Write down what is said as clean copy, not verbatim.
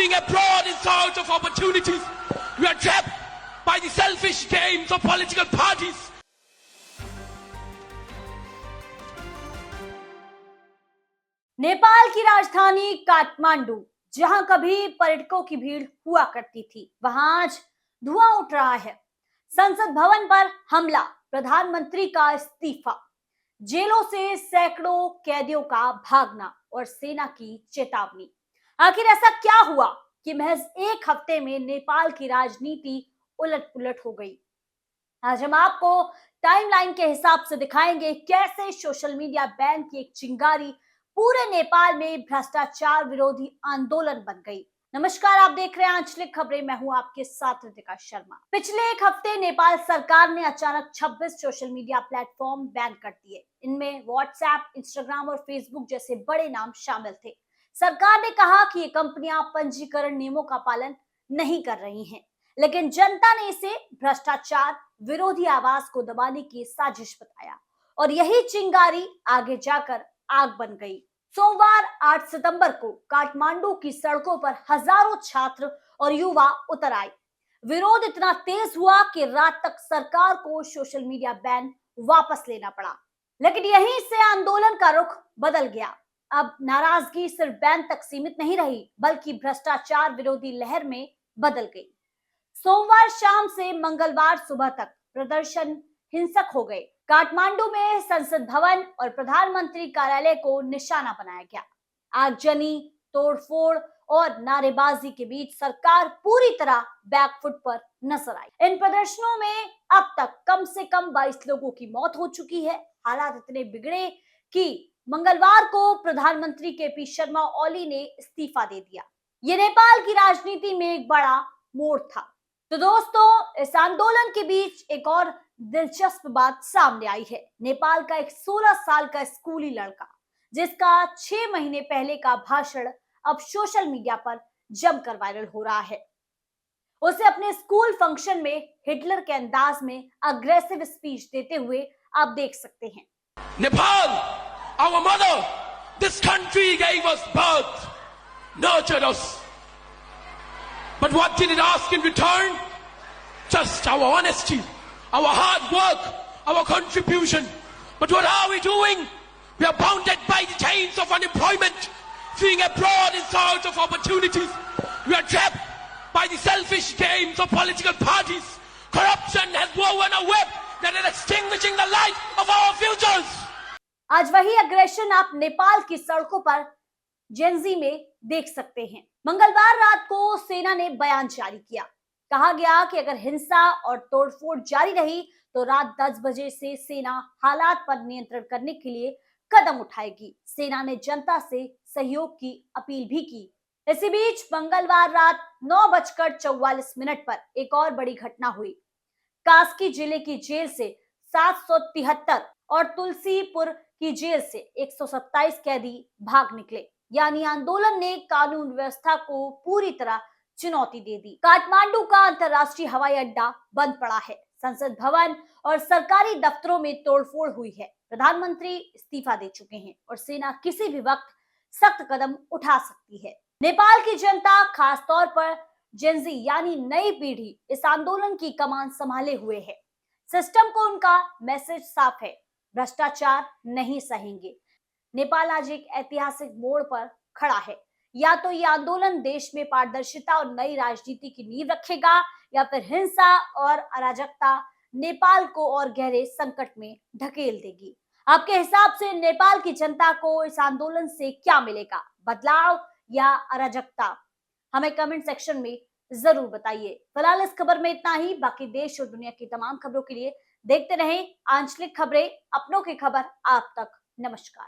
fleeing abroad in search of opportunities. We are trapped by the selfish games of political parties. Nepal की राजधानी काठमांडू, जहां कभी पर्यटकों की भीड़ हुआ करती थी, वहां आज धुआं उठ रहा है। संसद भवन पर हमला, प्रधानमंत्री का इस्तीफा, जेलों से सैकड़ों कैदियों का भागना और सेना की चेतावनी। आखिर ऐसा क्या हुआ कि महज एक हफ्ते में नेपाल की राजनीति उलट-पुलट हो गई? आज हम आपको टाइमलाइन के हिसाब से दिखाएंगे कैसे सोशल मीडिया बैन की एक चिंगारी पूरे नेपाल में भ्रष्टाचार विरोधी आंदोलन बन गई। नमस्कार, आप देख रहे हैं आंचलिक खबरें, मैं हूं आपके साथ रितिका शर्मा। पिछले एक हफ्ते नेपाल सरकार ने अचानक 26 सोशल मीडिया प्लेटफॉर्म बैन कर दिए। इनमें व्हाट्सएप, इंस्टाग्राम और फेसबुक जैसे बड़े नाम शामिल थे। सरकार ने कहा कि ये कंपनियां पंजीकरण नियमों का पालन नहीं कर रही हैं, लेकिन जनता ने इसे भ्रष्टाचार विरोधी आवाज को दबाने की साजिश बताया और यही चिंगारी आगे जाकर आग बन गई। सोमवार 8 सितंबर को काठमांडू की सड़कों पर हजारों छात्र और युवा उतर आए। विरोध इतना तेज हुआ कि रात तक सरकार को सोशल मीडिया बैन वापस लेना पड़ा। लेकिन यहीं से आंदोलन का रुख बदल गया। अब नाराजगी सिर्फ बैन तक सीमित नहीं रही, बल्कि भ्रष्टाचार विरोधी लहर में बदल गई। सोमवार शाम से मंगलवार सुबह तक प्रदर्शन हिंसक हो गए। काठमांडू में संसद भवन और प्रधानमंत्री कार्यालय को निशाना बनाया गया। आगजनी, तोड़फोड़ और नारेबाजी के बीच सरकार पूरी तरह बैकफुट पर नजर आई। इन प्रदर्शनों में अब तक कम से कम 22 लोगों की मौत हो चुकी है। हालात इतने बिगड़े कि मंगलवार को प्रधानमंत्री केपी शर्मा ओली ने इस्तीफा दे दिया। ये नेपाल की राजनीति में एक बड़ा मोड़ था। तो दोस्तों, इस आंदोलन के बीच एक और दिलचस्प बात सामने आई है। नेपाल का एक 16 साल का स्कूली लड़का, जिसका 6 महीने पहले का भाषण अब सोशल मीडिया पर जमकर वायरल हो रहा है। उसे अपने स्कूल फंक्शन में हिटलर के अंदाज में अग्रेसिव स्पीच देते हुए आप देख सकते हैं। Nepal, our mother, this country gave us birth, nurtured us. But what did it ask in return? Just our honesty, our hard work, our contribution. But what are we doing? We are bounded by the chains of unemployment, fleeing abroad in search of opportunities. We are trapped by the selfish games of political parties. Corruption has woven a web that is extinguishing the light of our futures. आज वही aggression आप नेपाल की सड़कों पर Gen Z में देख सकते हैं। मंगलवार रात को सेना ने बयान जारी किया। कहा गया कि अगर हिंसा और तोड़फोड़ जारी रही तो रात 10 बजे से सेना हालात पर नियंत्रण करने के लिए कदम उठाएगी। सेना ने जनता से सहयोग की अपील भी की। इसी बीच मंगलवार रात 9:44 पर एक और बड़ी घटना हुई। कास्की जिले की जेल से 773 और तुलसीपुर की जेल से 127 कैदी भाग निकले। यानी आंदोलन ने कानून व्यवस्था को पूरी तरह चुनौती दे दी। काठमांडू का अंतर्राष्ट्रीय हवाई अड्डा बंद पड़ा है। संसद भवन और सरकारी दफ्तरों में तोड़फोड़ हुई है। प्रधानमंत्री इस्तीफा दे चुके हैं और सेना किसी भी वक्त सख्त कदम उठा सकती है। नेपाल की जनता, खासतौर पर जेनजी यानी नई पीढ़ी, इस आंदोलन की कमान संभाले हुए है। सिस्टम को उनका मैसेज साफ है, भ्रष्टाचार नहीं सहेंगे। नेपाल आज एक ऐतिहासिक मोड़ पर खड़ा है। या तो ये आंदोलन देश में पारदर्शिता और नई राजनीति की नींव रखेगा, या फिर हिंसा और अराजकता नेपाल को और गहरे संकट में ढकेल देगी। आपके हिसाब से नेपाल की जनता को इस आंदोलन से क्या मिलेगा, बदलाव या अराजकता? हमें कमेंट सेक्शन में जरूर बताइए। फिलहाल इस खबर में इतना ही। बाकी देश और दुनिया की तमाम खबरों के लिए देखते रहें आंचलिक खबरें, अपनों की खबर आप तक। नमस्कार।